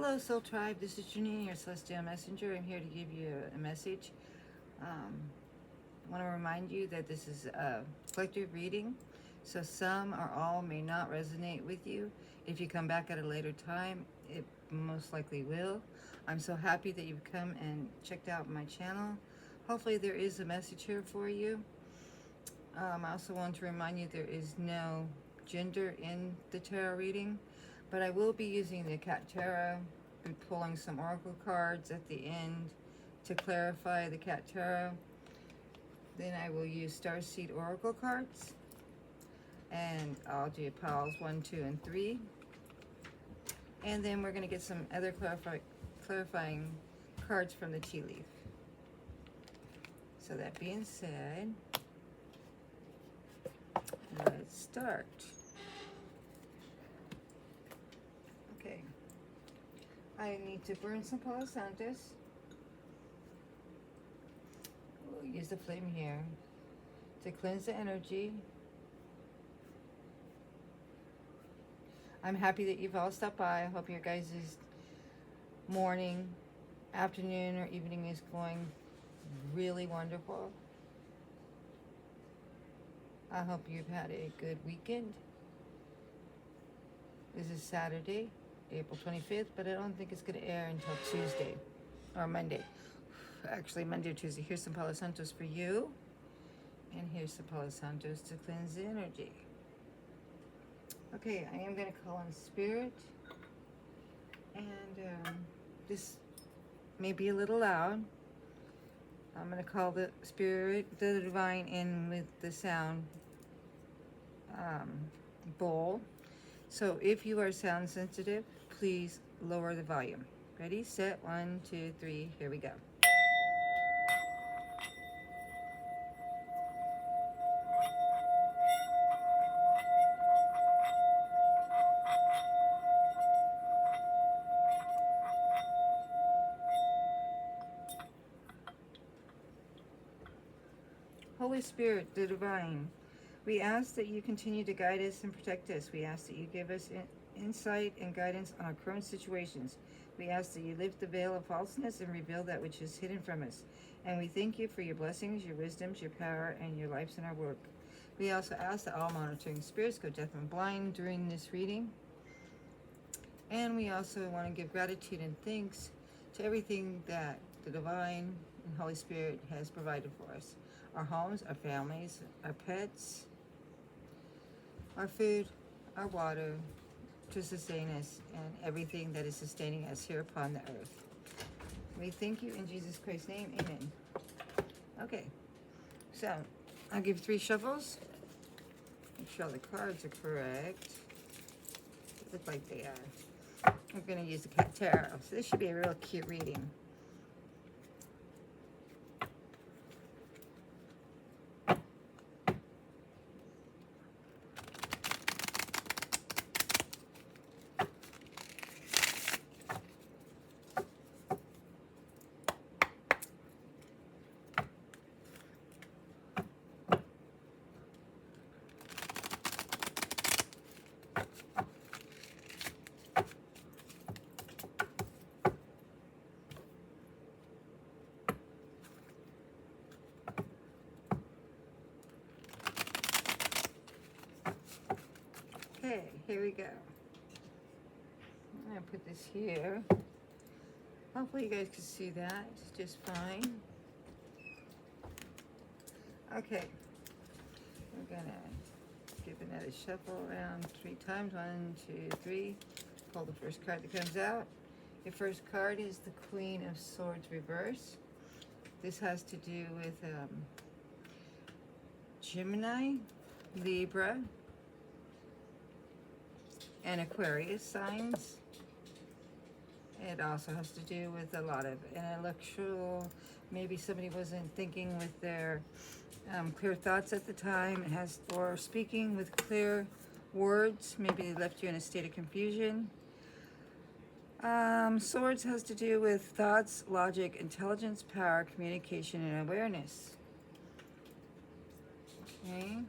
Hello, Soul Tribe. This is Janine, your Celestial Messenger. I'm here to give you a message. I want to remind you that this is a collective reading, so some or all may not resonate with you. If you come back at a later time, it most likely will. I'm so happy that you've come and checked out my channel. Hopefully there is a message here for you. I also want to remind you there is no gender in the tarot reading, but I will be using the Cat Tarot and pulling some oracle cards at the end to clarify the Cat Tarot. Then I will use Starseed oracle cards, and I'll do piles 1, 2, and 3. And then we're going to get some other clarifying cards from the tea leaf. So that being said, let's start. Okay, I need to burn some Palo Santos. We'll use the flame here to cleanse the energy. I'm happy that you've all stopped by. I hope your guys' morning, afternoon, or evening is going really wonderful. I hope you've had a good weekend. This is Saturday, April 25th, but I don't think it's going to air until Tuesday or Monday. Actually, Monday or Tuesday. Here's some Palo Santos for you. And here's some Palo Santos to cleanse the energy. Okay, I am going to call in spirit. And this may be a little loud. I'm going to call the spirit, the divine, in with the sound bowl. So if you are sound sensitive, please lower the volume. Ready, set, 1, 2, 3, here we go. Holy Spirit, the divine, we ask that you continue to guide us and protect us. We ask that you give us insight and guidance on our current situations. We ask that you lift the veil of falseness and reveal that which is hidden from us. And we thank you for your blessings, your wisdoms, your power, and your lives in our work. We also ask that all monitoring spirits go deaf and blind during this reading. And we also want to give gratitude and thanks to everything that the divine and Holy Spirit has provided for us. Our homes, our families, our pets, our food, our water, to sustain us, and everything that is sustaining us here upon the earth. We thank you in Jesus Christ's name. Amen. Okay, so I'll give 3 shuffles. Make sure all the cards are correct. They look like they are. I'm going to use the Cat Tarot. So this should be a real cute reading. Okay, here we go. I'm going to put this here. Hopefully you guys can see that just fine. Okay, we're going to give another shuffle around 3 times. 1, 2, 3. Pull the first card that comes out. Your first card is the Queen of Swords reverse. This has to do with Gemini, Libra, and Aquarius signs. It also has to do with a lot of intellectual, maybe somebody wasn't thinking with their clear thoughts at the time. It has, or speaking with clear words, maybe they left you in a state of confusion. Swords has to do with thoughts, logic, intelligence, power, communication, and awareness. Okay,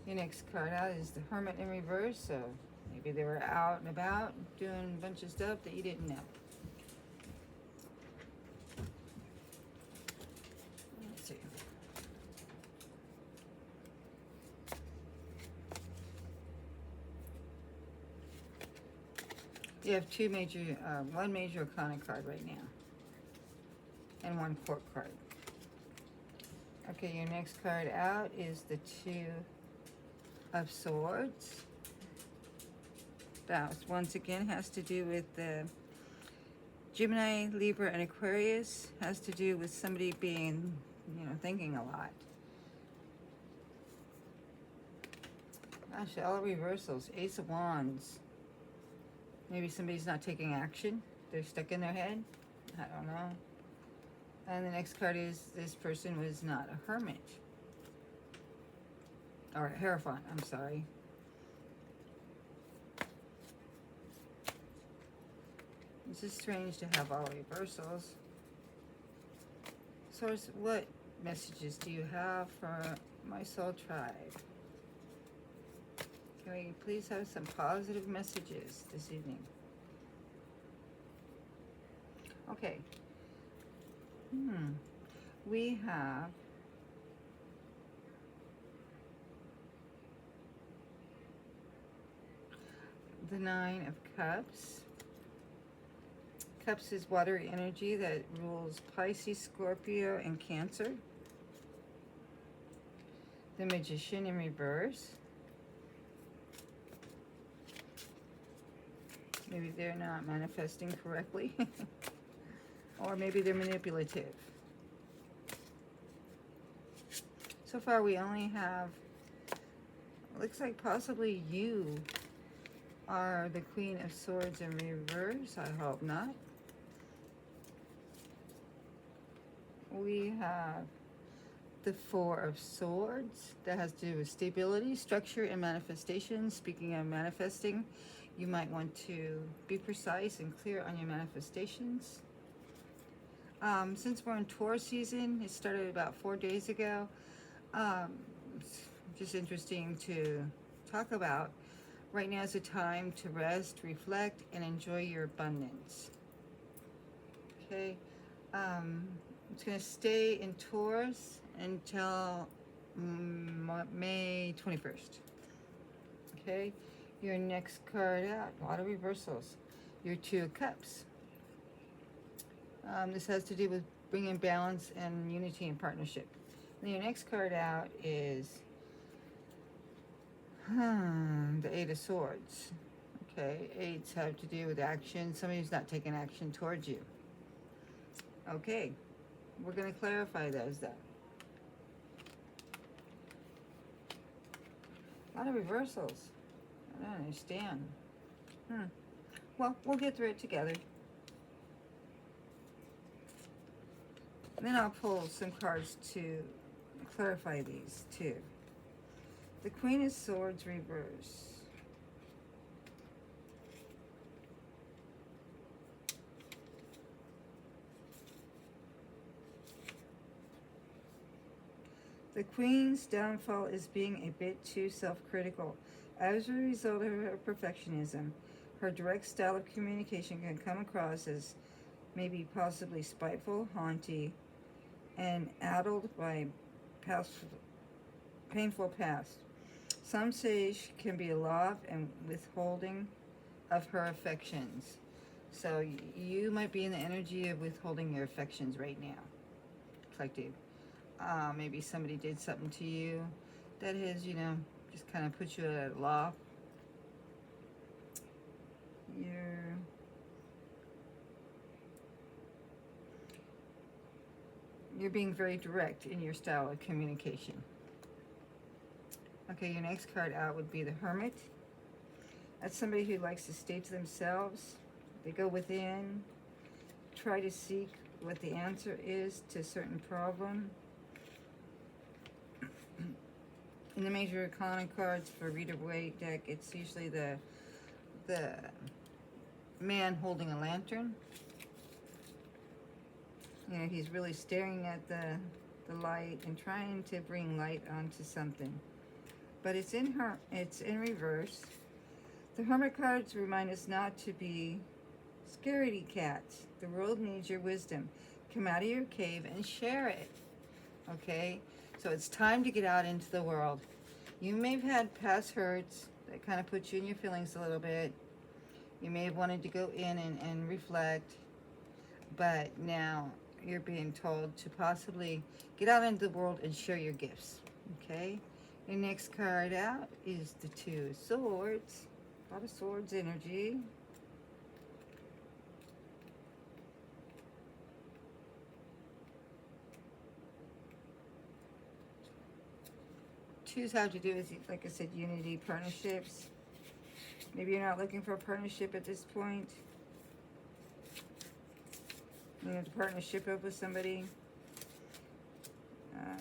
your next card out is the Hermit in reverse. So maybe they were out and about doing a bunch of stuff that you didn't know. You have two major, one major arcana card right now, and one court card. Okay, your next card out is the Two of Swords. That once again has to do with the Gemini, Libra, and Aquarius. Has to do with somebody being, thinking a lot. Gosh, all reversals. Ace of Wands. Maybe somebody's not taking action. They're stuck in their head. I don't know. And the next card is this person was not a hermit. Or a Hierophant, I'm sorry. This is strange to have all reversals. Source, what messages do you have for my soul tribe? Can we please have some positive messages this evening? Okay. We have the Nine of Cups. Cups is watery energy that rules Pisces, Scorpio, and Cancer. The Magician in reverse. Maybe they're not manifesting correctly. Or maybe they're manipulative. So far we only have, looks like possibly you are the Queen of Swords in reverse. I hope not. We have the Four of Swords. That has to do with stability, structure, and manifestation. Speaking of manifesting, you might want to be precise and clear on your manifestations. Since we're in Taurus season, it started about 4 days ago. It's just interesting to talk about. Right now is a time to rest, reflect, and enjoy your abundance. Okay. It's going to stay in Taurus until May 21st. Okay. Your next card out, a lot of reversals. Your Two of Cups. This has to do with bringing balance and unity and partnership. And your next card out is the Eight of Swords. Okay, eights have to do with action. Somebody who's not taking action towards you. Okay, we're going to clarify those though. A lot of reversals. I don't understand. Well, we'll get through it together. And then I'll pull some cards to clarify these too. The Queen of Swords reverse. The Queen's downfall is being a bit too self-critical. As a result of her perfectionism, her direct style of communication can come across as maybe possibly spiteful, haughty, and addled by painful past. Some say she can be aloft and withholding of her affections. So you might be in the energy of withholding your affections right now. Collective. Maybe somebody did something to you that is, just kind of put you at a loft. You're being very direct in your style of communication. Okay, your next card out would be the Hermit. That's somebody who likes to stay to themselves. They go within, try to seek what the answer is to a certain problem. In the major arcana cards for Rider-Waite deck, it's usually the man holding a lantern. He's really staring at the light and trying to bring light onto something. But it's in reverse. The Hermit cards remind us not to be scaredy cats. The world needs your wisdom. Come out of your cave and share it. Okay? So it's time to get out into the world. You may have had past hurts that kind of put you in your feelings a little bit. You may have wanted to go in and reflect, but now you're being told to possibly get out into the world and share your gifts. Okay? Your next card out is the Two of Swords. A lot of swords energy. Twos have to do with, like I said, unity, partnerships. Maybe you're not looking for a partnership at this point. You have to partnership up with somebody,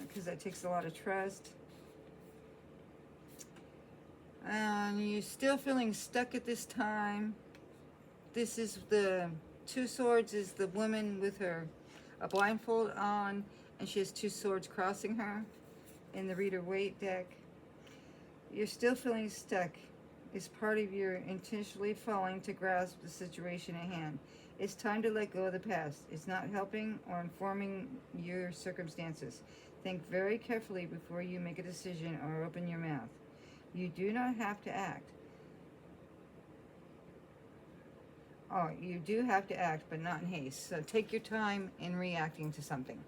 because that takes a lot of trust. And you're still feeling stuck at this time. This is the Two Swords is the woman with a blindfold on, and she has two swords crossing her in the Rider-Waite deck. You're still feeling stuck. It's part of your intentionally failing to grasp the situation at hand. It's time to let go of the past. It's not helping or informing your circumstances. Think very carefully before you make a decision or open your mouth. You do not have to act. Oh, you do have to act, but not in haste. So take your time in reacting to something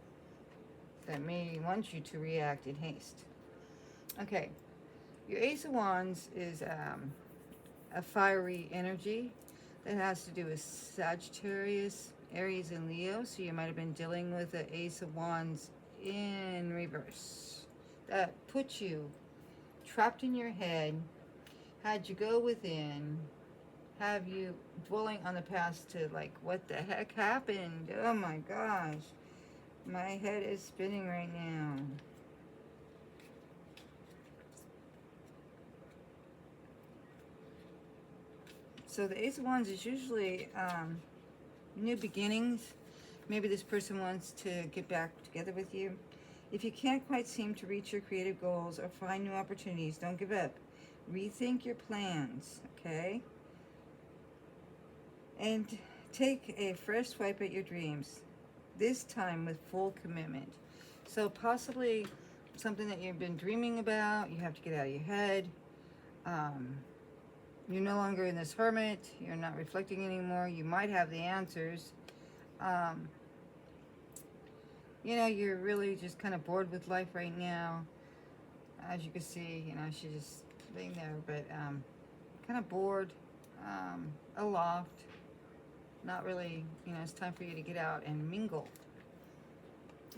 that may want you to react in haste. Okay, your Ace of Wands is a fiery energy that has to do with Sagittarius, Aries, and Leo. So you might have been dealing with the Ace of Wands in reverse. That puts you trapped in your head, had you go within, have you dwelling on the past to like, what the heck happened? Oh my gosh. My head is spinning right now. So the Ace of Wands is usually new beginnings. Maybe this person wants to get back together with you. If you can't quite seem to reach your creative goals or find new opportunities, don't give up. Rethink your plans, okay? And take a fresh swipe at your dreams, this time with full commitment. So possibly something that you've been dreaming about, you have to get out of your head. You're no longer in this hermit. You're not reflecting anymore. You might have the answers. You know, you're really just kind of bored with life right now. As you can see, you know, she's just laying there, but kind of bored, aloft. Not really, you know, it's time for you to get out and mingle.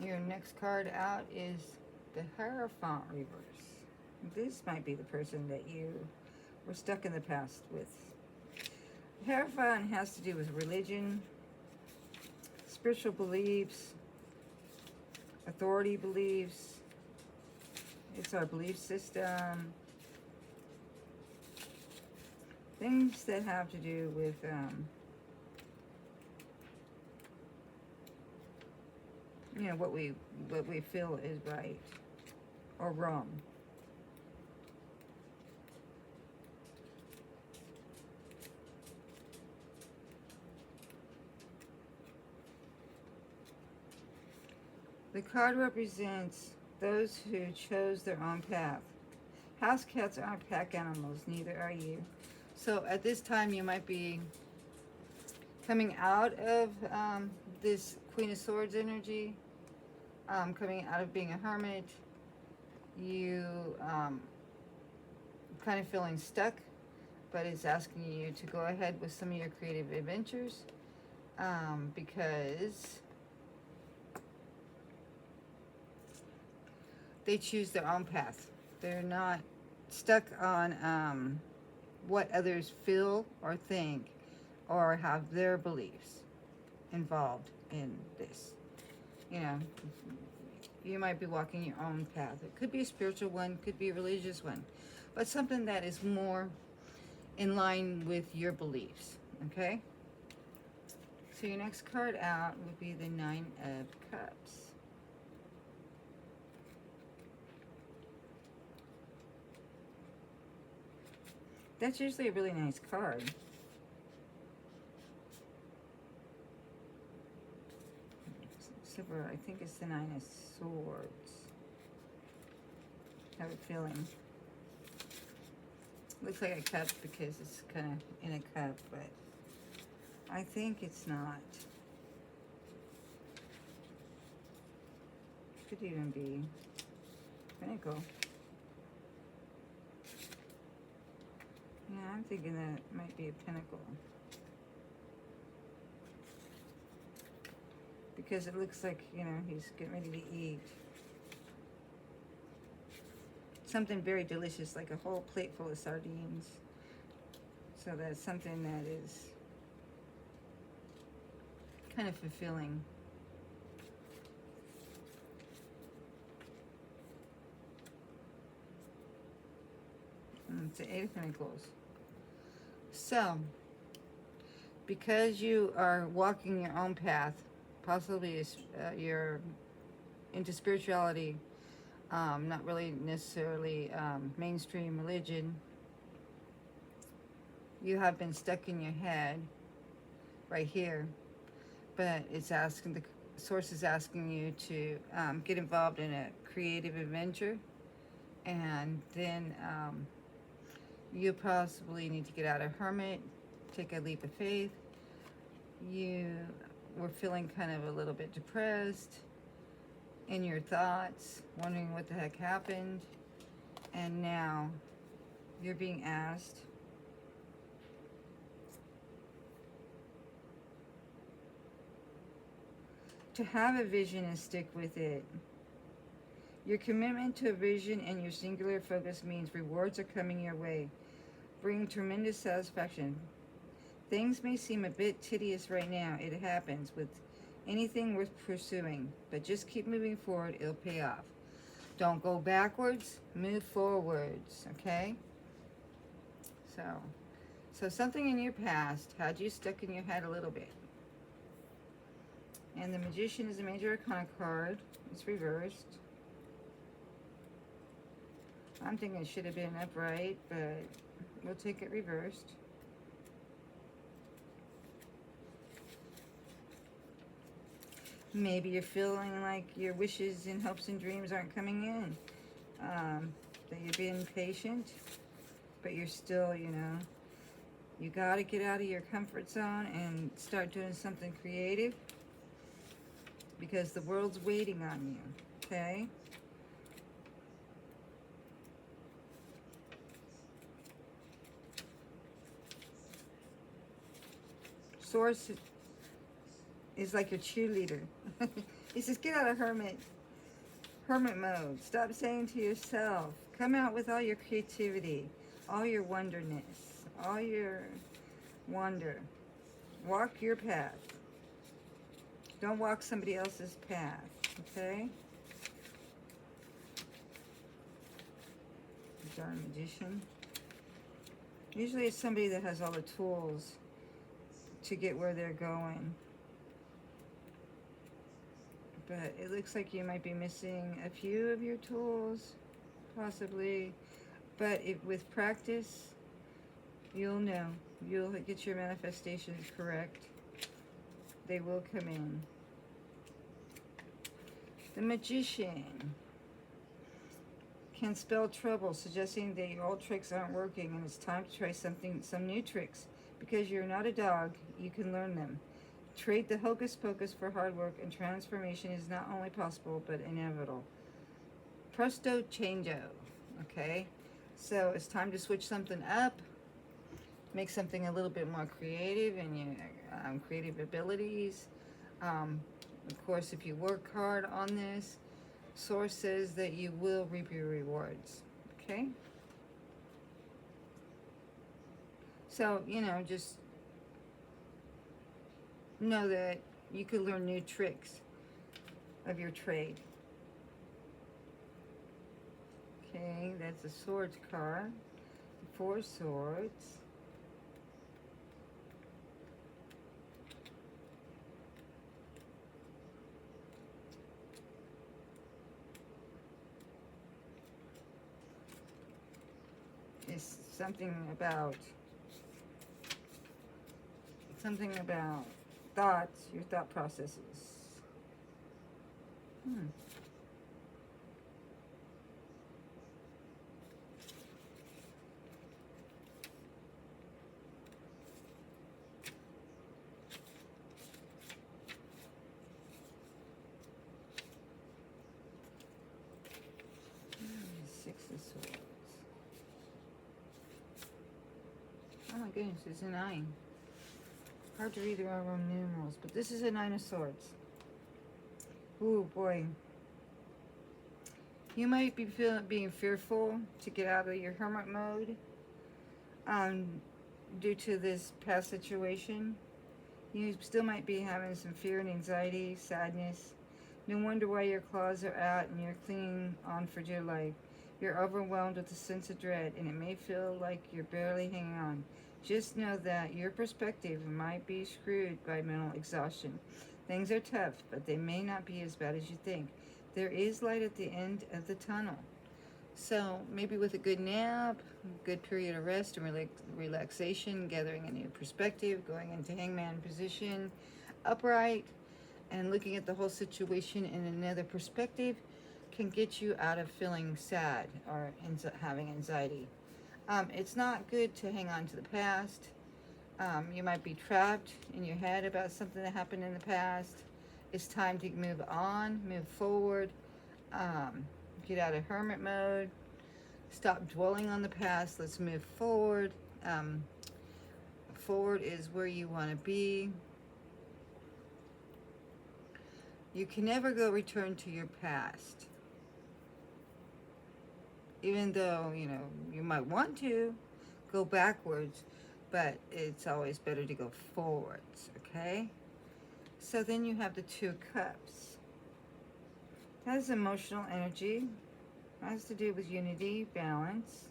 Your next card out is the Hierophant reverse. This might be the person that you were stuck in the past with. Hierophant has to do with religion, spiritual beliefs, authority beliefs. It's our belief system. Things that have to do with you know, what we feel is right or wrong. The card represents those who chose their own path. House cats aren't pack animals, neither are you. So at this time you might be coming out of this Queen of Swords energy, coming out of being a hermit. You kind of feeling stuck, but it's asking you to go ahead with some of your creative adventures, because they choose their own path. They're not stuck on what others feel or think or have their beliefs involved in this. You know, you might be walking your own path. It could be a spiritual one, could be a religious one, but something that is more in line with your beliefs, okay? So your next card out would be the Nine of Cups. That's usually a really nice card. Except for, I think it's the Nine of Swords. I have a feeling. Looks like a cup because it's kind of in a cup, but I think it's not. Could even be Pinnacle. Yeah, I'm thinking that it might be a Pinnacle. Because it looks like, you know, he's getting ready to eat something very delicious, like a whole plate full of sardines. So that's something that is kind of fulfilling. It's the Eight of Pentacles. So, because you are walking your own path, possibly you're into spirituality, not really necessarily mainstream religion, you have been stuck in your head right here, but it's asking, the source is asking you to get involved in a creative adventure, and then you possibly need to get out of hermit, take a leap of faith. You were feeling kind of a little bit depressed in your thoughts, wondering what the heck happened, and now you're being asked to have a vision and stick with it. Your commitment to a vision and your singular focus means rewards are coming your way, bringing tremendous satisfaction. Things may seem a bit tedious right now. It happens with anything worth pursuing, but just keep moving forward. It'll pay off. Don't go backwards, move forwards, okay? So something in your past had you stuck in your head a little bit. And the Magician is a major arcana card. It's reversed. I'm thinking it should have been upright, but we'll take it reversed. Maybe you're feeling like your wishes and hopes and dreams aren't coming in. That you're being patient, but you're still, you know, you got to get out of your comfort zone and start doing something creative, because the world's waiting on you, okay? Source is like your cheerleader. He says, get out of hermit mode. Stop saying to yourself, come out with all your creativity, all your wonderness, all your wonder. Walk your path. Don't walk somebody else's path, okay? Darn Magician. Usually it's somebody that has all the tools to get where they're going. But it looks like you might be missing a few of your tools, possibly. But with practice, you'll know. You'll get your manifestations correct. They will come in. The Magician can spell trouble, suggesting that your old tricks aren't working and it's time to try some new tricks. Because you're not a dog, you can learn them. Trade the hocus pocus for hard work, and transformation is not only possible but inevitable. Presto changeo, okay? So it's time to switch something up, make something a little bit more creative in your creative abilities. Of course, if you work hard on this, Source says that you will reap your rewards, okay? So, you know, just know that you could learn new tricks of your trade. Okay, that's a Swords card. Four Swords. It's something about thoughts, your thought processes. of Swords. Oh my goodness, it's a 9. Hard to read the Roman numerals, but this is a 9 of Swords. Ooh, boy. You might be being fearful to get out of your hermit mode due to this past situation. You still might be having some fear and anxiety, sadness. No wonder why your claws are out and you're clinging on for dear life. You're overwhelmed with a sense of dread, and it may feel like you're barely hanging on. Just know that your perspective might be screwed by mental exhaustion. Things are tough, but they may not be as bad as you think. There is light at the end of the tunnel. So maybe with a good nap, good period of rest and relaxation, gathering a new perspective, going into hangman position, upright, and looking at the whole situation in another perspective can get you out of feeling sad or having anxiety. It's not good to hang on to the past. You might be trapped in your head about something that happened in the past. It's time to move on, move forward, get out of hermit mode, stop dwelling on the past. Let's move forward. Forward is where you want to be. You can never return to your past. Even though, you might want to go backwards, but it's always better to go forwards, okay? So then you have the 2 of Cups. That is emotional energy. That has to do with unity, balance.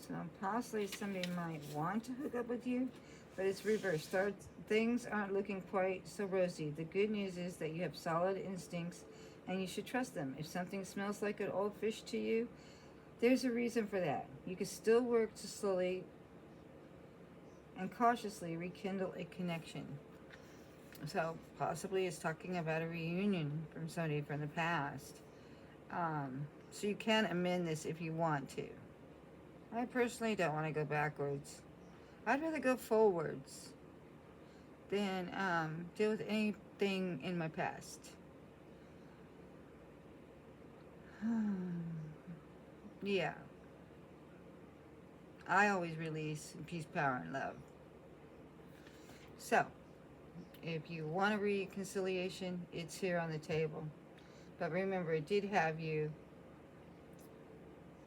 So possibly somebody might want to hook up with you, but it's reversed. Things aren't looking quite so rosy. The good news is that you have solid instincts and you should trust them. If something smells like an old fish to you, there's a reason for that. You can still work to slowly and cautiously rekindle a connection. So possibly it's talking about a reunion from somebody from the past. So you can amend this if you want to. I personally don't want to go backwards. I'd rather go forwards than deal with anything in my past. Yeah. I always release peace, power, and love. So, if you want a reconciliation, it's here on the table. But remember, it did have you.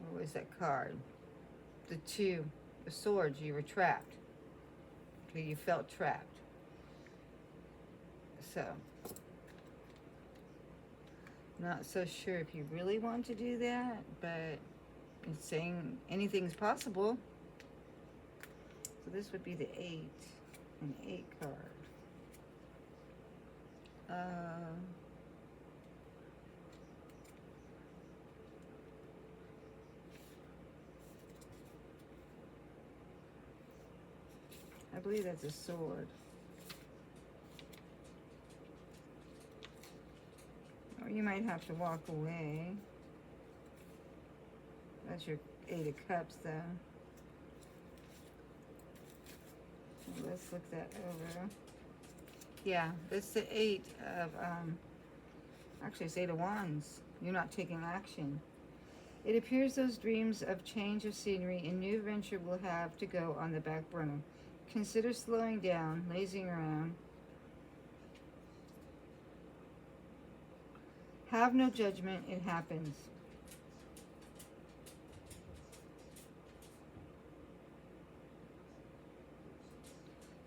What was that card? The 2 of Swords. You were trapped. Okay, you felt trapped. So, not so sure if you really want to do that, but it's saying anything's possible. So this would be the 8, an 8 card. I believe that's a sword. Or you might have to walk away. That's your 8 of Cups, though. So let's look that over. Yeah, that's the 8 of, actually it's 8 of Wands. You're not taking action. It appears those dreams of change of scenery and new adventure will have to go on the back burner. Consider slowing down, lazing around. Have no judgment, it happens.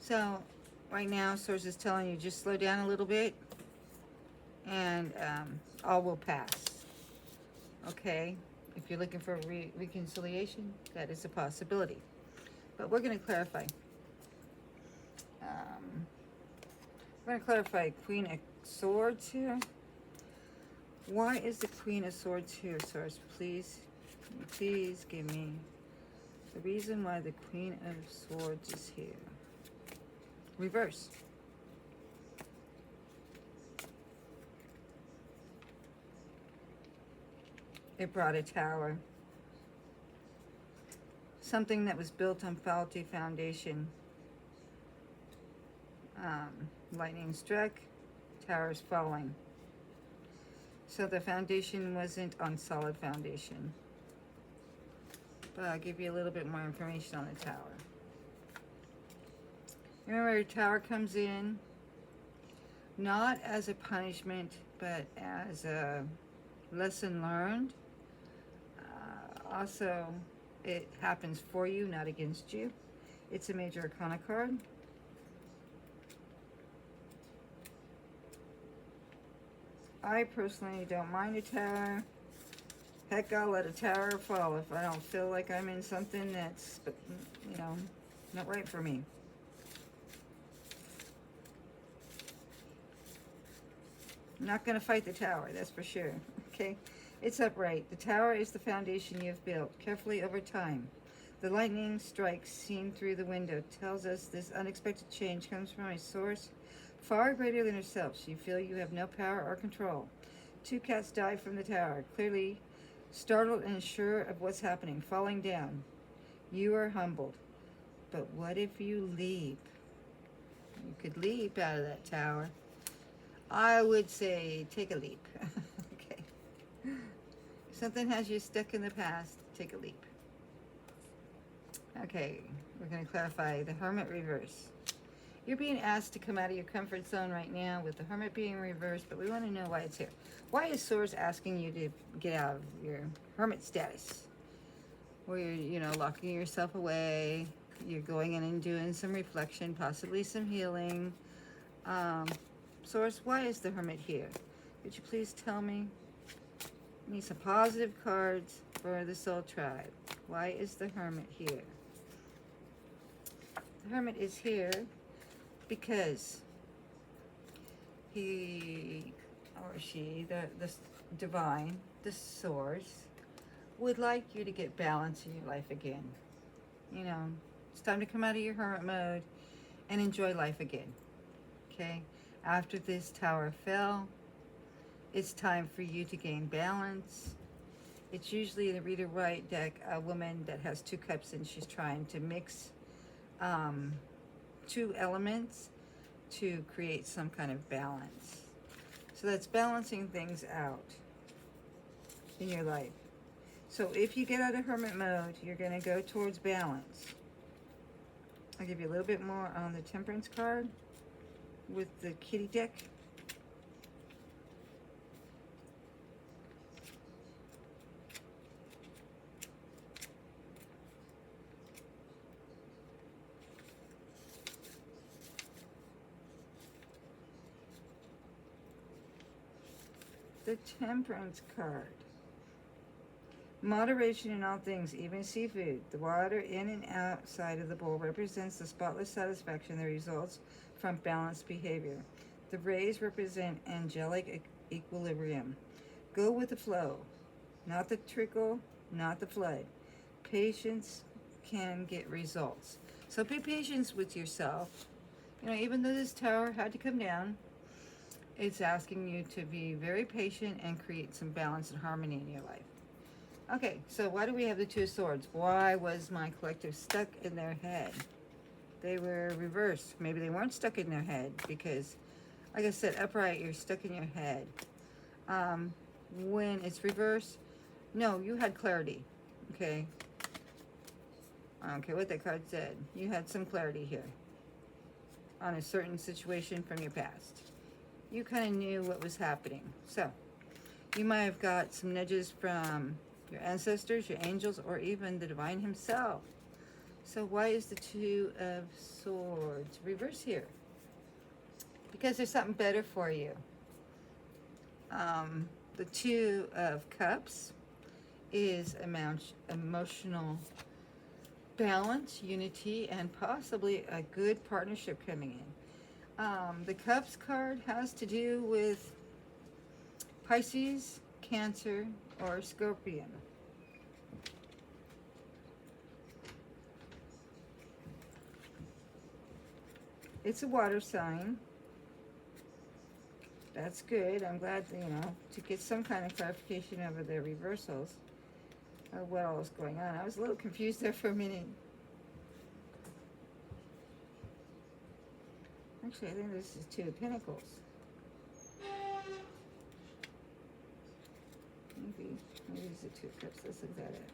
So, right now, Source is telling you just slow down a little bit and all will pass. Okay? If you're looking for a reconciliation, that is a possibility. But we're going to clarify. We're going to clarify Queen of Swords here. Why is the Queen of Swords here, Source? Please give me the reason why the Queen of Swords is here. Reverse. it brought a tower. Something that was built on faulty foundation. Lightning struck, towers falling. So the foundation wasn't on solid foundation. But I'll give you a little bit more information on the tower. Remember, a tower comes in not as a punishment, but as a lesson learned. Also, it happens for you, not against you. It's a major arcana card. I personally don't mind a tower. Heck, I'll let a tower fall if I don't feel like I'm in something that's, you know, not right for me. I'm not going to fight the tower, that's for sure. Okay? It's upright. The tower is the foundation you've built carefully over time. The lightning strikes seen through the window tells us this unexpected change comes from a source far greater than yourself. You feel you have no power or control. 2 cats dive from the tower, clearly startled and sure of what's happening, falling down. You are humbled. But what if you leap? You could leap out of that tower. I would say take a leap. Okay. If something has you stuck in the past, take a leap. Okay, we're going to clarify the Hermit reverse. You're being asked to come out of your comfort zone right now with the Hermit being reversed, but we want to know why it's here. Why is Source asking you to get out of your Hermit status? Where you're, you know, locking yourself away, you're going in and doing some reflection, possibly some healing. Source, why is the Hermit here? Could you please tell me? I need some positive cards for the Soul Tribe. Why is the Hermit here? The Hermit is here because he or she, the divine, the source, would like you to get balance in your life again. You know, it's time to come out of your hermit mode and enjoy life again. Okay? After this tower fell, it's time for you to gain balance. It's usually in the Reader-Waite deck, a woman that has 2 cups and she's trying to mix 2 elements to create some kind of balance. So that's balancing things out in your life. So if you get out of hermit mode, you're going to go towards balance. I'll give you a little bit more on the Temperance card with the kitty deck. The Temperance card. Moderation in all things, even seafood. The water in and outside of the bowl represents the spotless satisfaction that results from balanced behavior. The rays represent angelic equilibrium. Go with the flow, not the trickle, not the flood. Patience can get results. So be patient with yourself. You know, even though this tower had to come down, it's asking you to be very patient and create some balance and harmony in your life. Okay, so why do we have the 2 swords? Why was my collective stuck in their head? They were reversed. Maybe they weren't stuck in their head because, like I said, upright, you're stuck in your head. When it's reversed, no, you had clarity, okay? I don't care what that card said. You had some clarity here on a certain situation from your past. You kind of knew what was happening. So, you might have got some nudges from your ancestors, your angels, or even the divine himself. So why is the 2 of Swords reverse here? Because there's something better for you. The 2 of Cups is emotional balance, unity, and possibly a good partnership coming in. The Cups card has to do with Pisces, Cancer, or Scorpion. It's a water sign. That's good. I'm glad, to get some kind of clarification over the reversals of what all was going on. I was a little confused there for a minute. Actually, I think this is Two of Pentacles. Maybe it's the Two of Cups. Let's look that up.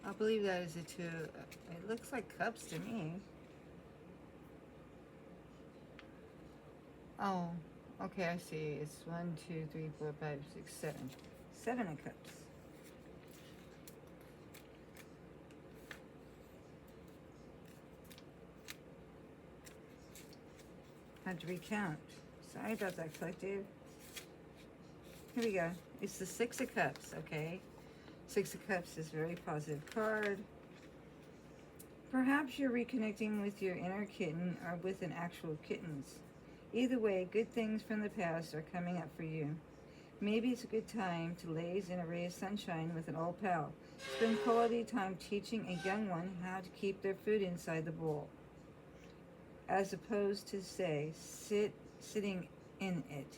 I believe that is a Two. It looks like Cups to me. Oh, okay, I see. It's 1, 2, 3, 4, 5, 6, 7. 7 of Cups. Had to recount. Sorry about that, collective. Here we go. It's the Six of Cups, okay? Six of Cups is a very positive card. Perhaps you're reconnecting with your inner kitten or with an actual kittens. Either way, good things from the past are coming up for you. Maybe it's a good time to laze in a ray of sunshine with an old pal. Spend quality time teaching a young one how to keep their food inside the bowl, as opposed to, say, sitting in it.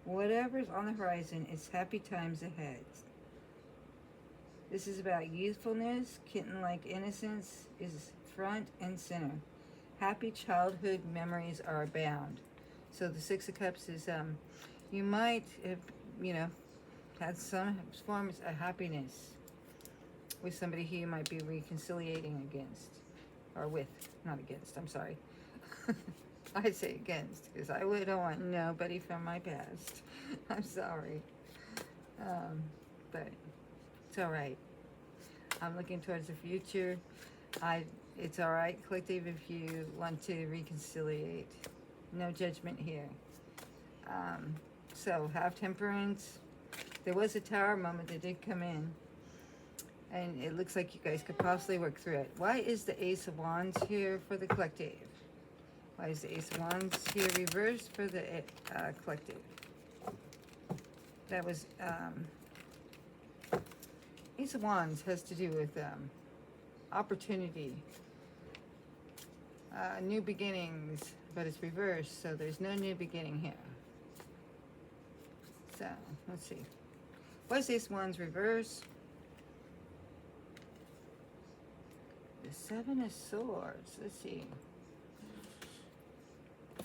Whatever's on the horizon, it's happy times ahead. This is about youthfulness. Kitten-like innocence is front and center. Happy childhood memories are abound. So the Six of Cups is, you might have, had some forms of happiness with somebody who you might be reconciliating against, or with, not against, I'm sorry. I'd say against, because I don't want nobody from my past. I'm sorry. But it's all right. I'm looking towards the future. It's all right, collective, if you want to reconciliate. No judgment here. So have temperance. There was a Tower moment that did come in, and it looks like you guys could possibly work through it. Why is the Ace of Wands here for the collective? Why is the Ace of Wands here reversed for the collective? That was, Ace of Wands has to do with opportunity, new beginnings, but it's reversed, so there's no new beginning here. So, let's see. Why is Ace of Wands reversed? The Seven of Swords. Let's see.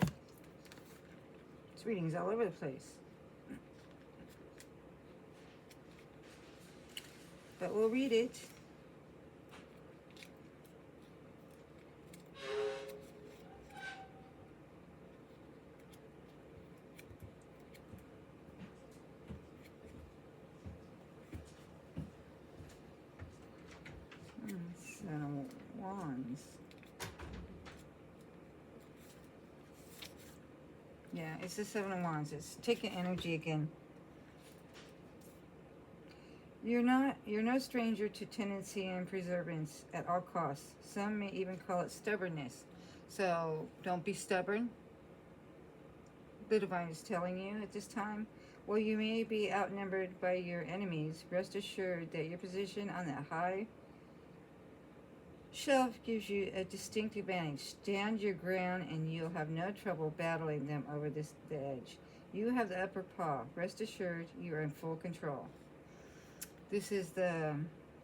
This reading's all over the place. But we'll read it. Seven of Wands. Yeah, it's the Seven of Wands. It's taking energy again. You're no stranger to tendency and perseverance at all costs. Some may even call it stubbornness. So don't be stubborn. The Divine is telling you at this time. While you may be outnumbered by your enemies, rest assured that your position on that high shelf gives you a distinct advantage. Stand your ground and you'll have no trouble battling them over the edge. You have the upper paw. Rest assured you are in full control. This is the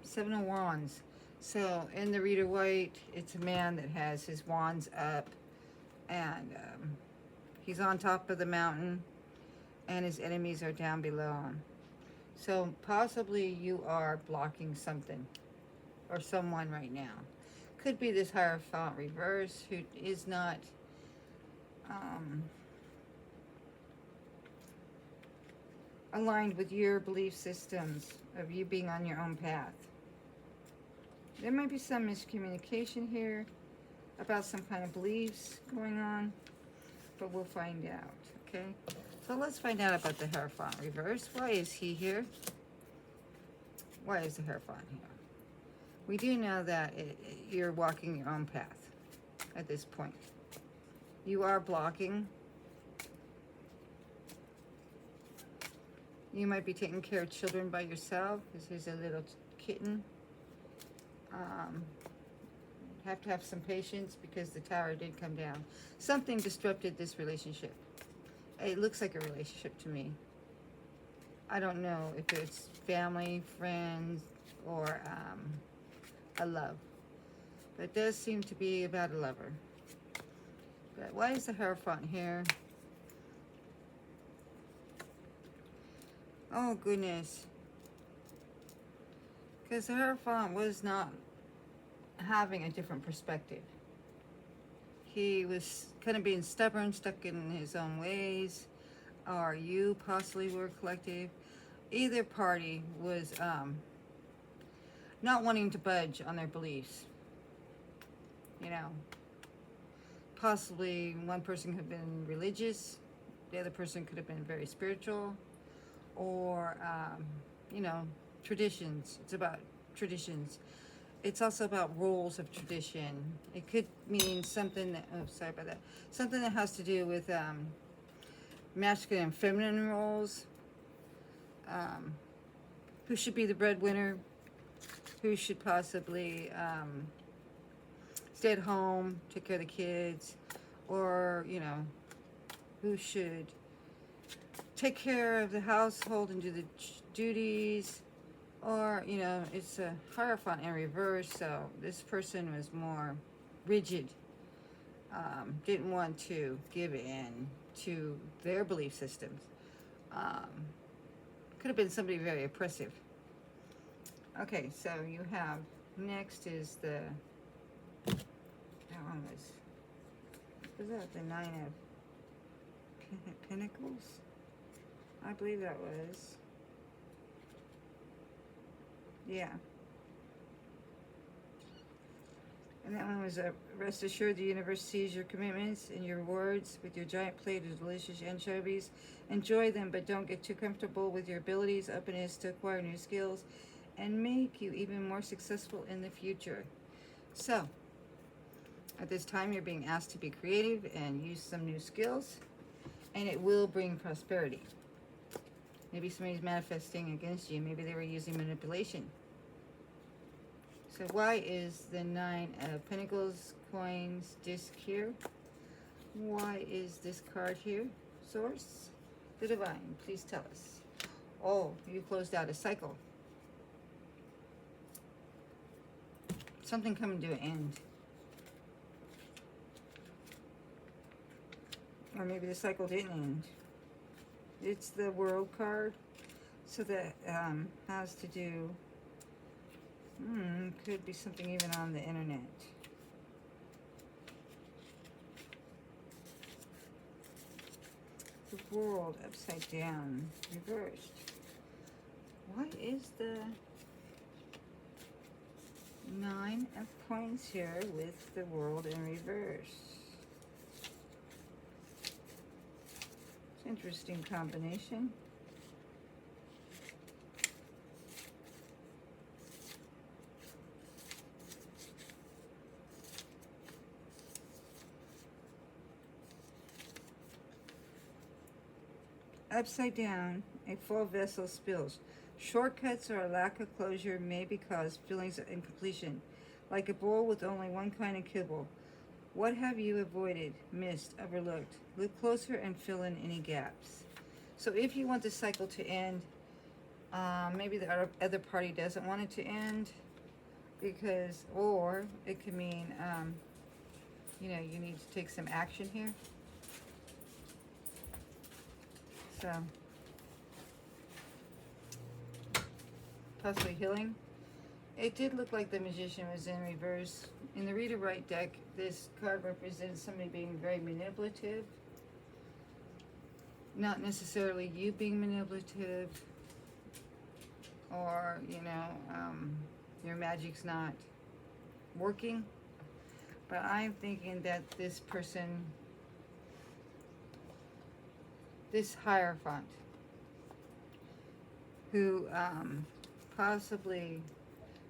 Seven of Wands. So in the Rider Waite, it's a man that has his wands up, and he's on top of the mountain, and his enemies are down below him. So possibly you are blocking something or someone right now. Could be this Hierophant reverse who is not aligned with your belief systems of you being on your own path. There might be some miscommunication here about some kind of beliefs going on, but we'll find out, okay? So let's find out about the Hierophant reverse. Why is he here? Why is the Hierophant here? We do know that you're walking your own path at this point. You are blocking. You might be taking care of children by yourself. This is a little kitten. Have to have some patience because the tower did come down. Something disrupted this relationship. It looks like a relationship to me. I don't know if it's family, friends, or a love. But it does seem to be about a lover. But why is the Hierophant here? Oh, goodness. Because the Hierophant was not having a different perspective. He was kind of being stubborn, stuck in his own ways, or you possibly were collective. Either party was not wanting to budge on their beliefs. You know, possibly one person could have been religious, the other person could have been very spiritual, or, you know, traditions. It's about traditions. It's also about roles of tradition. It could mean something that, oh, sorry about that. Something that has to do with masculine and feminine roles. Who should be the breadwinner? Who should possibly stay at home, take care of the kids? Or, you know, who should take care of the household and do the duties? Or, you know, it's a Hierophant in reverse, so this person was more rigid, didn't want to give in to their belief systems. Could have been somebody very oppressive. Okay, so you have, next is the, that one was that the Nine of Pentacles? I believe that was. Yeah. And that one was rest assured the universe sees your commitments and your words with your giant plate of delicious anchovies. Enjoy them, but don't get too comfortable with your abilities, openness to acquire new skills, and make you even more successful in the future. So, at this time, you're being asked to be creative and use some new skills, and it will bring prosperity. Maybe somebody's manifesting against you. Maybe they were using manipulation. So why is the Nine of Pentacles, Coins, disc here? Why is this card here? Source, the Divine, please tell us. Oh, you closed out a cycle. Something coming to an end. Or maybe the cycle didn't end. It's the World card, so that has to do, could be something even on the internet. The World upside down, reversed. What is the Nine of Coins here with the World in reverse? Interesting combination. Upside down, a full vessel spills. Shortcuts or a lack of closure may cause feelings of incompletion, like a bowl with only one kind of kibble. What have you avoided, missed, overlooked? Look closer and fill in any gaps. So if you want the cycle to end, maybe the other party doesn't want it to end, because, or it could mean, you know, you need to take some action here. So, possibly healing. It did look like the Magician was in reverse. In the Read-A-Write deck, this card represents somebody being very manipulative. Not necessarily you being manipulative, or, you know, your magic's not working. But I'm thinking that this person this Hierophant, who possibly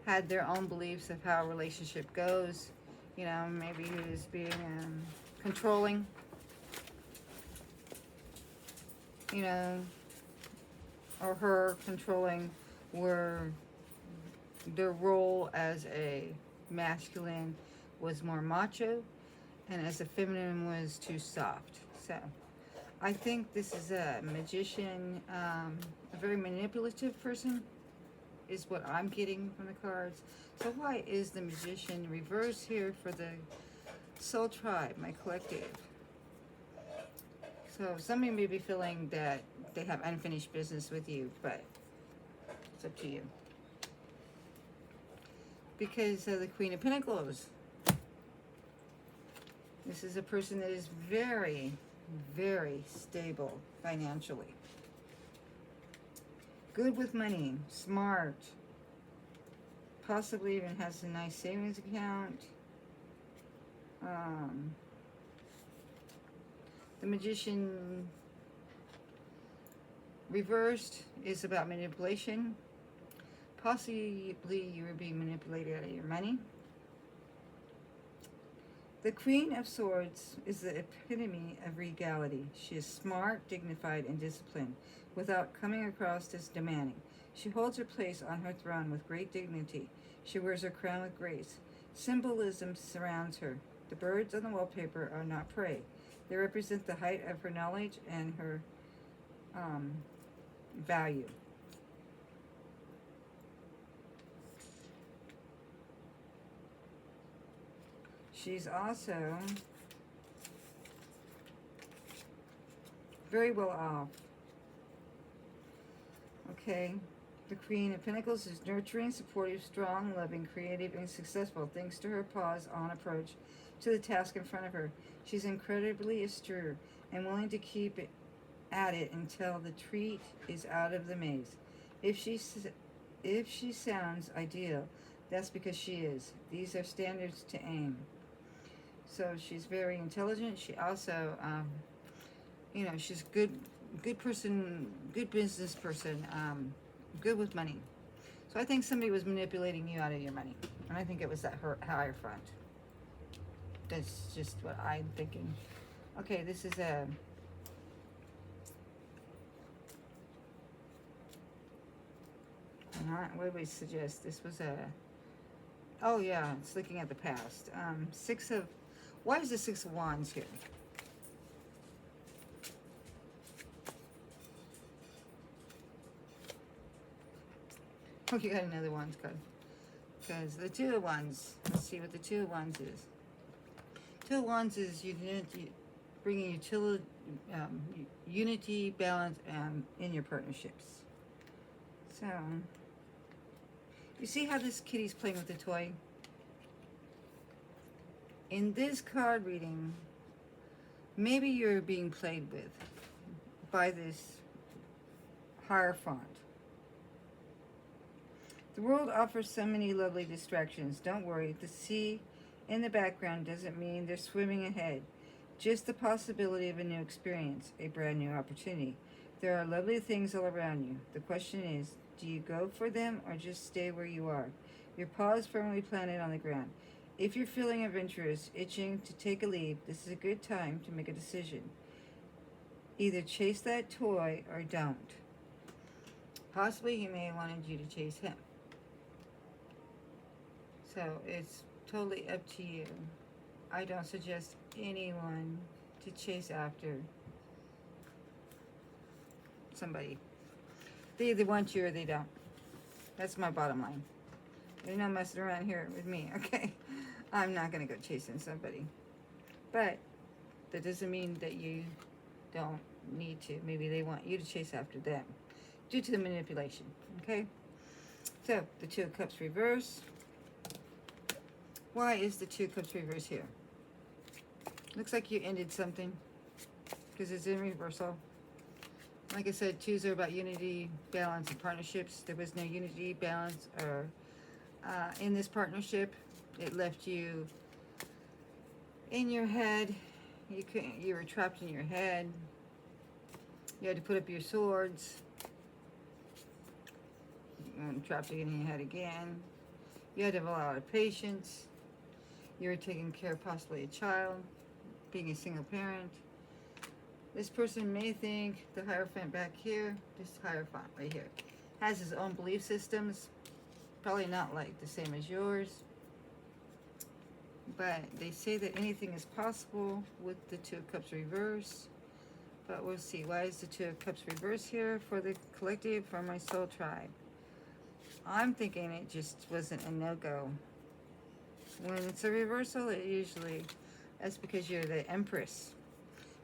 had their own beliefs of how a relationship goes. You know, maybe he was being controlling, you know, or her controlling, where their role as a masculine was more macho and as a feminine was too soft. So I think this is a magician, a very manipulative person is what I'm getting from the cards. So why is the magician reverse here for the soul tribe, my collective? So somebody may be feeling that they have unfinished business with you, but it's up to you. Because of the Queen of Pentacles, this is a person that is very, very stable financially. Good with money, smart, possibly even has a nice savings account. The Magician reversed is about manipulation. Possibly you were being manipulated out of your money. The Queen of Swords is the epitome of regality. She is smart, dignified, and disciplined, without coming across as demanding. She holds her place on her throne with great dignity. She wears her crown with grace. Symbolism surrounds her. The birds on the wallpaper are not prey. They represent the height of her knowledge and her value. She's also very well off. Okay, the Queen of Pentacles is nurturing, supportive, strong, loving, creative, and successful thanks to her pause-on approach to the task in front of her. She's incredibly astute and willing to keep it at it until the treat is out of the maze. If she sounds ideal, that's because she is. These are standards to aim. So she's very intelligent. She also, you know, she's good person, good business person, good with money. So I think somebody was manipulating you out of your money. And I think it was that Hierophant. That's just what I'm thinking. Okay, this is a... what do we suggest? This was a... Oh yeah, it's looking at the past. Why is the Six of Wands here? Oh, you got another Wands card. Because the Two of Wands, let's see what the Two of Wands is. Two of Wands is bringing unity, balance, in your partnerships. So, you see how this kitty's playing with the toy? In this card reading, maybe you're being played with by this Hierophant. The world offers so many lovely distractions. Don't worry, the sea in the background doesn't mean they're swimming ahead. Just the possibility of a new experience, a brand new opportunity. There are lovely things all around you. The question is, do you go for them or just stay where you are? Your paw is firmly planted on the ground. If you're feeling adventurous, itching to take a leap, this is a good time to make a decision. Either chase that toy or don't. Possibly he may have wanted you to chase him. So it's totally up to you. I don't suggest anyone to chase after somebody. They either want you or they don't. That's my bottom line. You're not messing around here with me, okay? I'm not going to go chasing somebody. But that doesn't mean that you don't need to. Maybe they want you to chase after them due to the manipulation, okay? So, the Two of Cups reverse. Why is the Two of Cups reverse here? Looks like you ended something because it's in reversal. Like I said, twos are about unity, balance, and partnerships. There was no unity, balance, or in this partnership. It left you in your head. You were trapped in your head. You had to put up your swords. Trapped again in your head again. You had to have a lot of patience. You were taking care of possibly a child, being a single parent. This person may think the Hierophant back here, this Hierophant right here, has his own belief systems. Probably not like the same as yours. But they say that anything is possible with the Two of Cups reverse. But we'll see. Why is the Two of Cups reverse here for the collective, for my soul tribe? I'm thinking it just wasn't a no-go. When it's a reversal, that's because you're the Empress.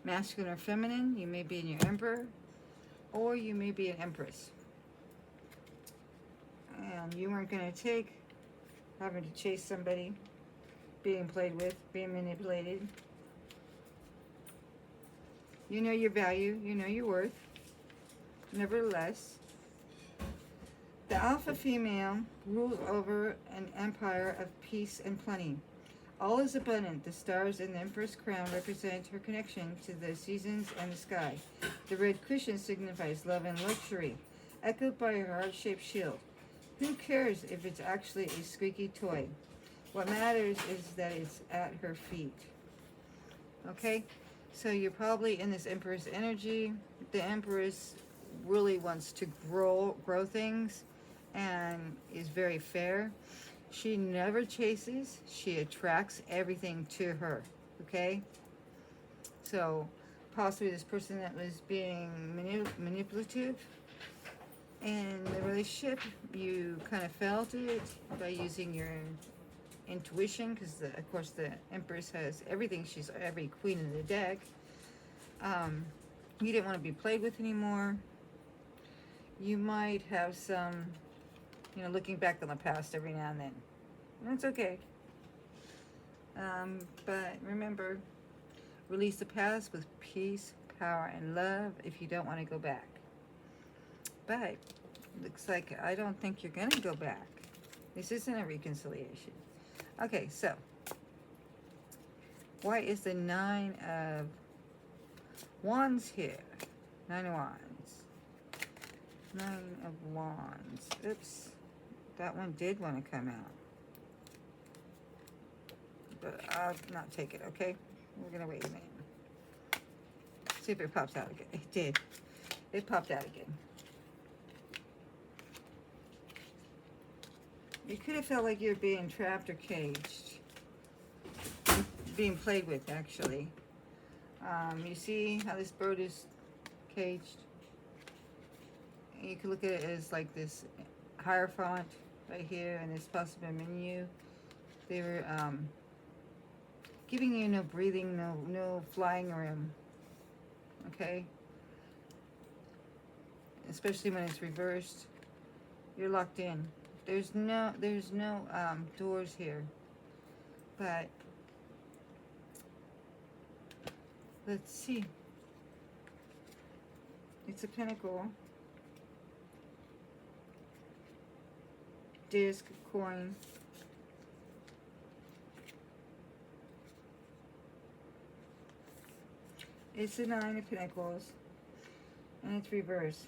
Masculine or feminine, you may be in your Emperor, or you may be an Empress. And you weren't going to take having to chase somebody, being played with, being manipulated. You know your value, you know your worth. Nevertheless, the alpha female rules over an empire of peace and plenty. All is abundant. The stars in the Empress crown represent her connection to the seasons and the sky. The red cushion signifies love and luxury, echoed by her heart-shaped shield. Who cares if it's actually a squeaky toy? What matters is that it's at her feet. Okay? So you're probably in this Empress energy. The Empress really wants to grow things and is very fair. She never chases. She attracts everything to her. Okay? So possibly this person that was being manipulative in the relationship, you kind of felt it by using your intuition, because of course the Empress has everything. She's every queen in the deck. You didn't want to be played with anymore. You might have some, looking back on the past every now and then. That's okay. But remember, release the past with peace, power, and love if you don't want to go back. But looks like I don't think you're going to go back. This isn't a reconciliation. Okay, so why is the Nine of Wands here? Nine of Wands. Nine of Wands. Oops. That one did want to come out. But I'll not take it, okay? We're going to wait a minute. See if it pops out again. It did. It popped out again. You could have felt like you're being trapped or caged. Being played with, actually. You see how this bird is caged? You could look at it as like this Hierophant right here, and this possible menu. They were giving you no breathing, no flying room. Okay? Especially when it's reversed. You're locked in. There's no doors here. But let's see. It's a pentacle. Disc, coin. It's the Nine of Pentacles. And it's reversed.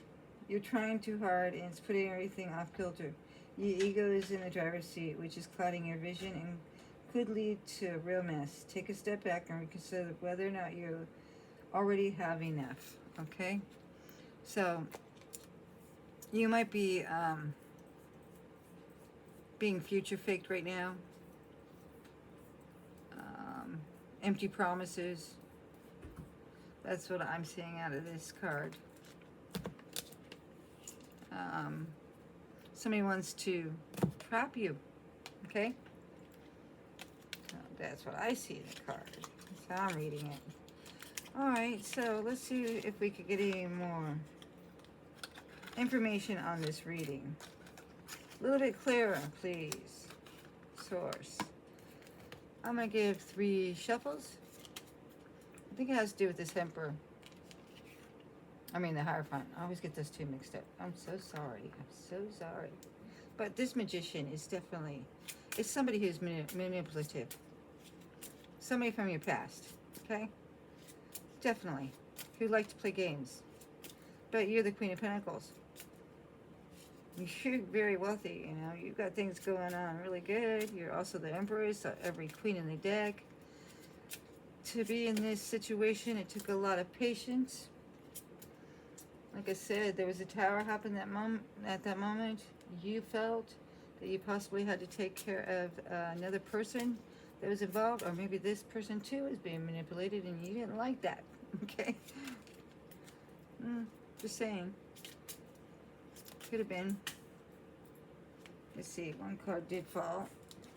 You're trying too hard and it's putting everything off kilter. Your ego is in the driver's seat, which is clouding your vision and could lead to a real mess. Take a step back and reconsider whether or not you already have enough. Okay? So, you might be being future faked right now. Empty promises. That's what I'm seeing out of this card. Somebody wants to trap you, okay? That's what I see in the card. That's how I'm reading it. All right, so let's see if we could get any more information on this reading. A little bit clearer, please. Source. I'm going to give 3 shuffles. I think it has to do with this Emperor. I mean the Hierophant. I always get those two mixed up. I'm so sorry. I'm so sorry. But this Magician is definitely, it's somebody who's manipulative. Somebody from your past. Okay? Definitely. Who like to play games. But you're the Queen of Pentacles. You're very wealthy, you know. You've got things going on really good. You're also the Empress, every queen in the deck. To be in this situation, it took a lot of patience. Like I said, there was a tower happened at that moment. You felt that you possibly had to take care of another person that was involved, or maybe this person too is being manipulated and you didn't like that. Okay? Just saying. Could have been. Let's see, one card did fall.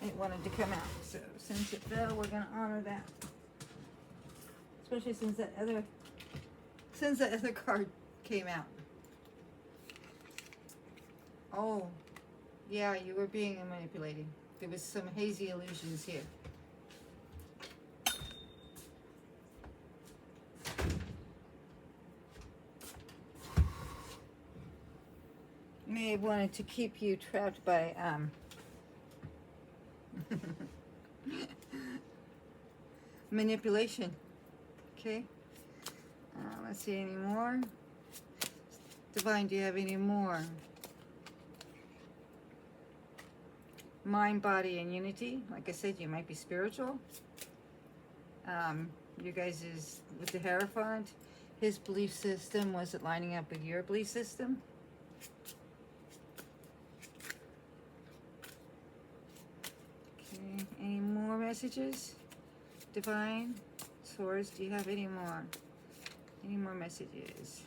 It wanted to come out. So since it fell, we're going to honor that. Especially since that other card came out. Oh, yeah, you were being manipulated. There was some hazy illusions here. May have wanted to keep you trapped by manipulation. Okay. Let's see, any more? Divine, do you have any more? Mind, body, and unity. Like I said, you might be spiritual. You guys is with the Hierophant. His belief system wasn't lining up with your belief system. Okay, any more messages? Divine, Swords, do you have any more? Any more messages?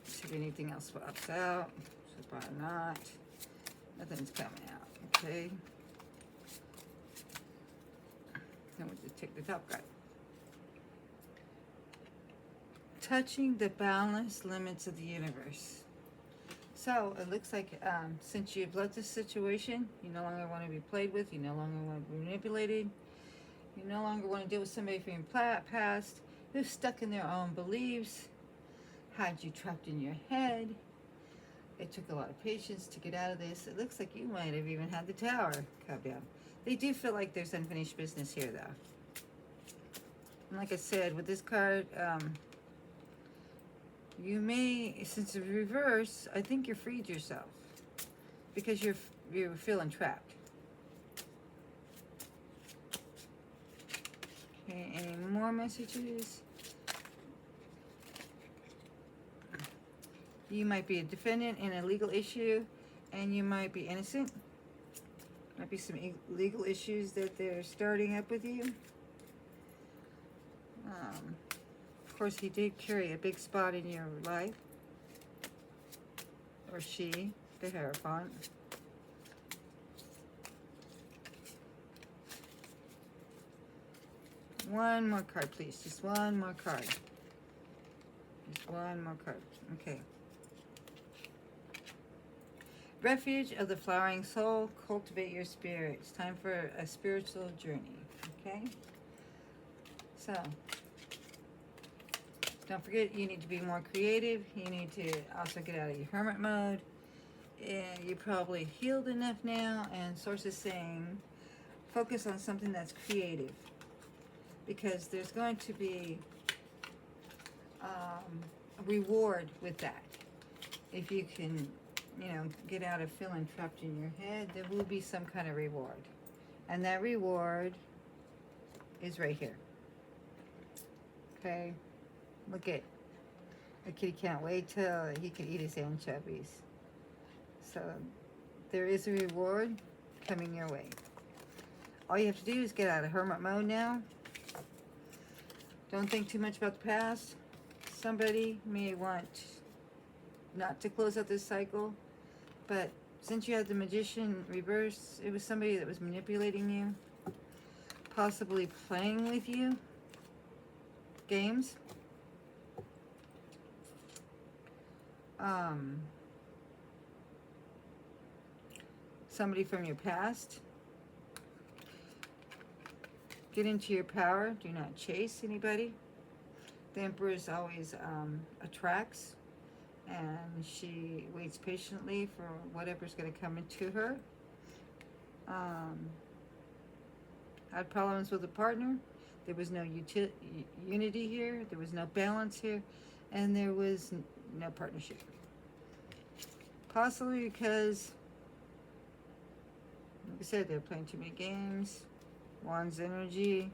See if anything else pops out. So probably not. Nothing's coming out. Okay. Then we'll just take the top card. Touching the boundless limits of the universe. So it looks like since you've left this situation, you no longer want to be played with. You no longer want to be manipulated. You no longer want to deal with somebody from your past who's stuck in their own beliefs, had you trapped in your head. It took a lot of patience to get out of this. It looks like you might have even had the Tower come down. They do feel like there's unfinished business here, though. And like I said, with this card, you may, since it's reverse, I think you freed yourself because you're feeling trapped. Okay, any more messages? You might be a defendant in a legal issue, and you might be innocent. Might be some legal issues that they're starting up with you. Of course, he did carry a big spot in your life. Or she, the Hierophant. One more card, please. Just one more card. Just one more card. Okay. Refuge of the flowering soul, cultivate your spirit. It's time for a spiritual journey. Okay? So, don't forget, you need to be more creative. You need to also get out of your hermit mode. And you're probably healed enough now, and Source is saying focus on something that's creative. Because there's going to be a reward with that. If you can, you know, get out of feeling trapped in your head, there will be some kind of reward. And that reward is right here. Okay? Look at, the kitty can't wait till he can eat his anchovies. So, there is a reward coming your way. All you have to do is get out of hermit mode now. Don't think too much about the past. Somebody may want not to close out this cycle, but since you had the Magician reverse, it was somebody that was manipulating you, possibly playing with you, games. Somebody from your past. Get into your power. Do not chase anybody. The Empress always attracts, and she waits patiently for whatever's going to come into her. Had problems with a partner. There was no unity here. There was no balance here. and there was no partnership. Possibly because, like I said, they're playing too many games. Wands energy.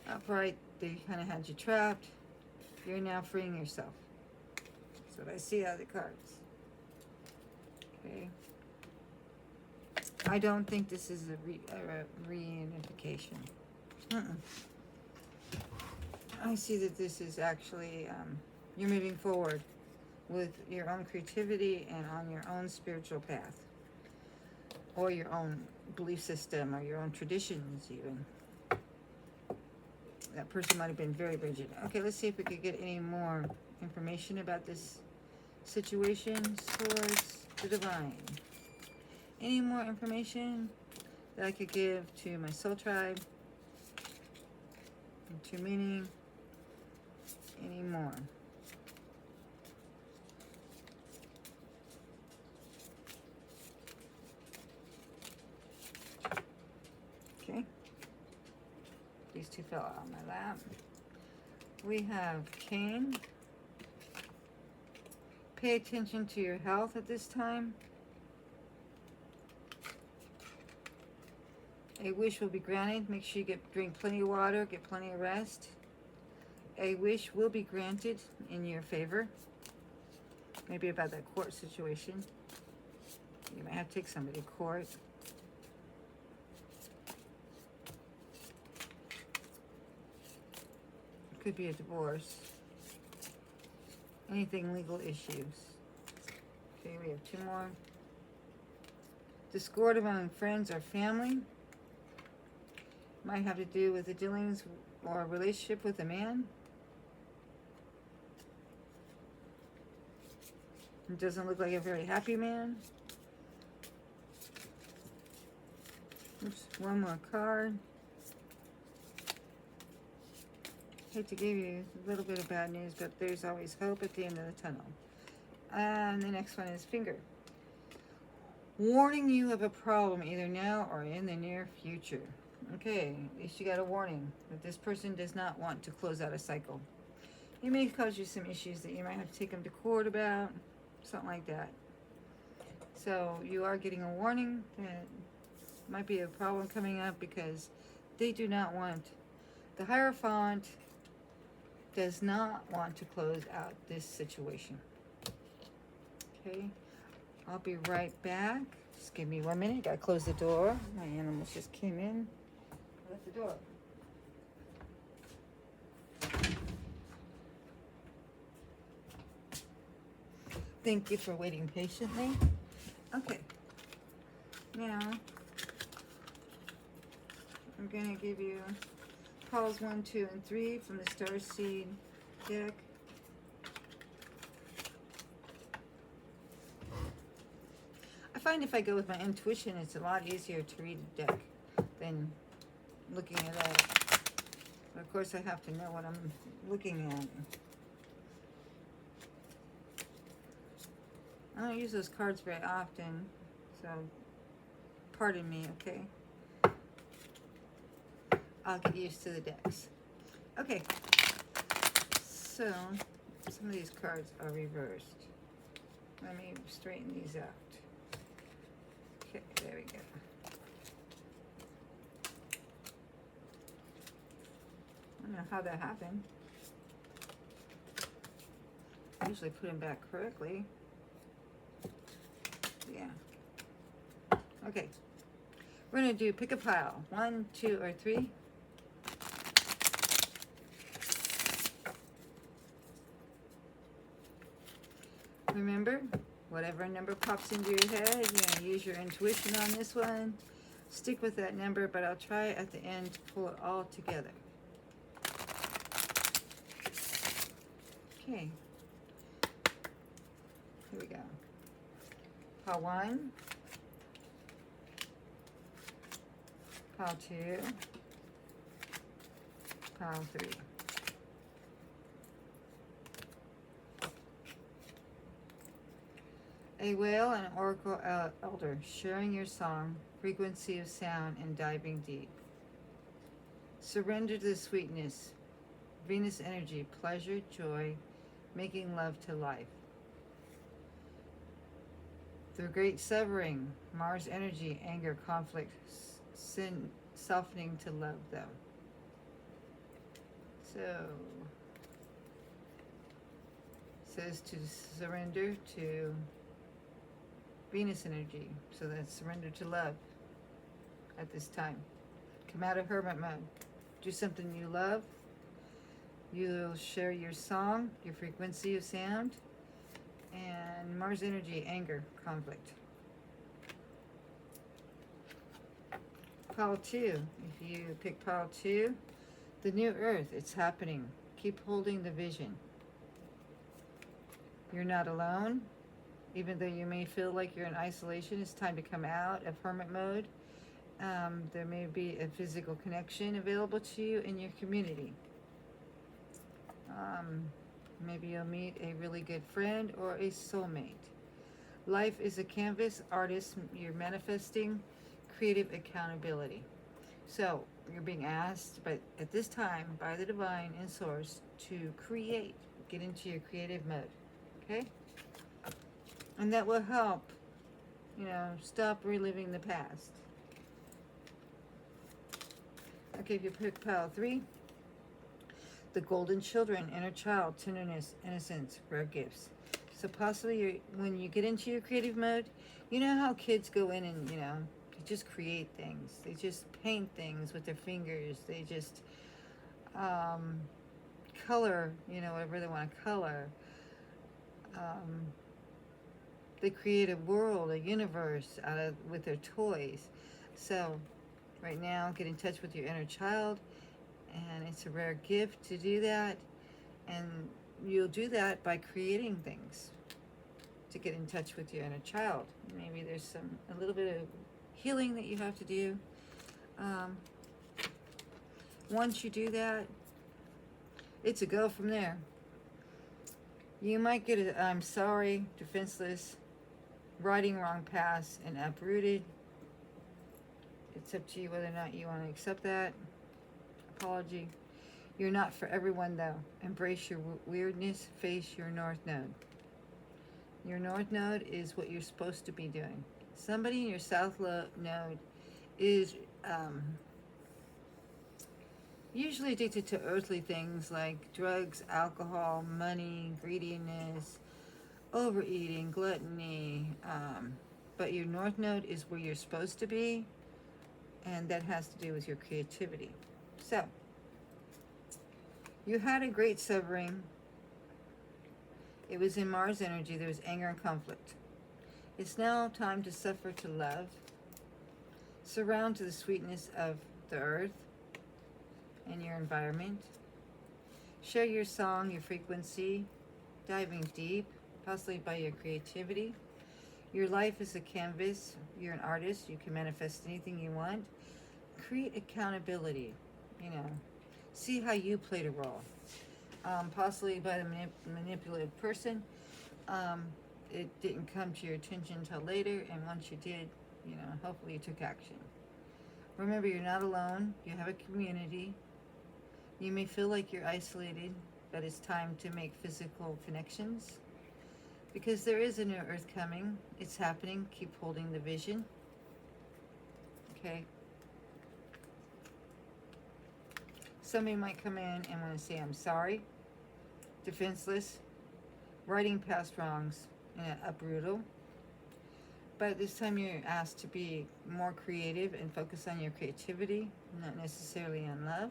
Upright, they kind of had you trapped. You're now freeing yourself. That's what I see out of the cards. Okay. I don't think this is a reunification. I see that this is actually, you're moving forward with your own creativity and on your own spiritual path, or your own belief system, or your own traditions even. That person might have been very rigid. Okay, let's see if we could get any more information about this situation. Source, the divine. Any more information that I could give to my soul tribe? To meaning, any more? Okay. These two fell out on my lap. We have Cain. Pay attention to your health at this time. A wish will be granted. Make sure you drink plenty of water, get plenty of rest. A wish will be granted in your favor. Maybe about that court situation. You might have to take somebody to court. Could be a divorce. Anything legal issues. Okay, we have two more. Discord among friends or family. Might have to do with the dealings or relationship with a man. It doesn't look like a very happy man. Oops, one more card. Hate to give you a little bit of bad news, but there's always hope at the end of the tunnel. And the next one is Finger. Warning you of a problem either now or in the near future. Okay, at least you got a warning that this person does not want to close out a cycle. It may cause you some issues that you might have to take them to court about, something like that. So you are getting a warning that might be a problem coming up because they do not want, the Hierophant does not want to close out this situation. Okay, I'll be right back. Just give me 1 minute. Gotta close the door. My animals just came in. Let the door. Thank you for waiting patiently. Okay. Now, I'm gonna give you calls 1, 2, and 3 from the Starseed deck. I find if I go with my intuition, it's a lot easier to read a deck than looking it up. But of course, I have to know what I'm looking at. I don't use those cards very often, so pardon me, okay? I'll get used to the decks. Okay, so some of these cards are reversed. Let me straighten these out. Okay, there we go. I don't know how that happened. I usually put them back correctly. Yeah. Okay. We're going to do pick a pile. 1, 2, or 3. Remember, whatever number pops into your head, you're going to use your intuition on this one. Stick with that number, but I'll try at the end to pull it all together. Okay. Here we go. Pile 1. Pile 2. Pile 3. A whale and an oracle elder, sharing your song, frequency of sound, and diving deep. Surrender to the sweetness, Venus energy, pleasure, joy, making love to life. Through great severing, Mars energy, anger, conflict, sin, softening to love, though. So, says to surrender to Venus energy. So that's surrender to love at this time. Come out of hermit mode. Do something you love. You'll share your song, your frequency of sound, and Mars energy, anger, conflict. Pile 2, if you pick pile 2, the new earth, it's happening. Keep holding the vision. You're not alone. Even though you may feel like you're in isolation, it's time to come out of hermit mode. There may be a physical connection available to you in your community. Maybe you'll meet a really good friend or a soulmate. Life is a canvas, artist, you're manifesting creative accountability. So you're being asked, but at this time, by the divine and source, to create, get into your creative mode, okay? And that will help, stop reliving the past. Okay, if you pick pile 3, the golden children, inner child, tenderness, innocence, rare gifts. So possibly when you get into your creative mode, you know how kids go in and, they just create things. They just paint things with their fingers. They just color, whatever they want to color. They create a world, a universe with their toys. So right now, get in touch with your inner child, and it's a rare gift to do that. And you'll do that by creating things to get in touch with your inner child. Maybe there's a little bit of healing that you have to do. Once you do that, it's a go from there. You might get a I'm sorry, defenseless, righting wrong paths, and uprooted. It's up to you whether or not you want to accept that apology. You're not for everyone, though. Embrace your weirdness. Face your north node. Your north node is what you're supposed to be doing. Somebody in your south node is usually addicted to earthly things like drugs, alcohol, money, greediness, overeating, gluttony. But your north node is where you're supposed to be, and that has to do with your creativity. So, you had a great severing. It was in Mars energy. There was anger and conflict. It's now time to suffer to love. Surround to the sweetness of the earth and your environment. Share your song, your frequency, diving deep, possibly by your creativity. Your life is a canvas. You're an artist. You can manifest anything you want. Create accountability. See how you played a role. Possibly by the manipulative person. It didn't come to your attention until later, and once you did, hopefully you took action. Remember, you're not alone. You have a community. You may feel like you're isolated, but it's time to make physical connections, because there is a new earth coming. It's happening. Keep holding the vision. Okay? Somebody might come in and want to say, I'm sorry, defenseless, righting past wrongs, and uprootal. But this time you're asked to be more creative and focus on your creativity, not necessarily on love.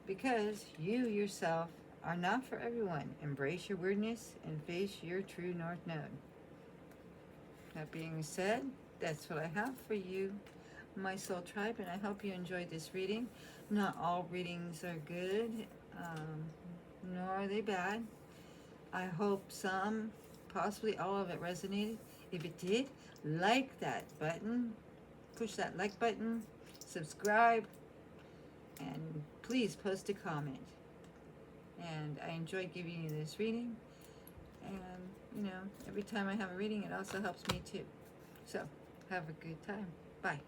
Because you yourself are not for everyone. Embrace your weirdness and face your true north node. That being said, that's what I have for you, my soul tribe, and I hope you enjoyed this reading. Not all readings are good, nor are they bad. I hope some, possibly all of it resonated. If it did, like that button, push that like button, subscribe, and please post a comment. And I enjoy giving you this reading, and every time I have a reading, it also helps me too. So have a good time. Bye.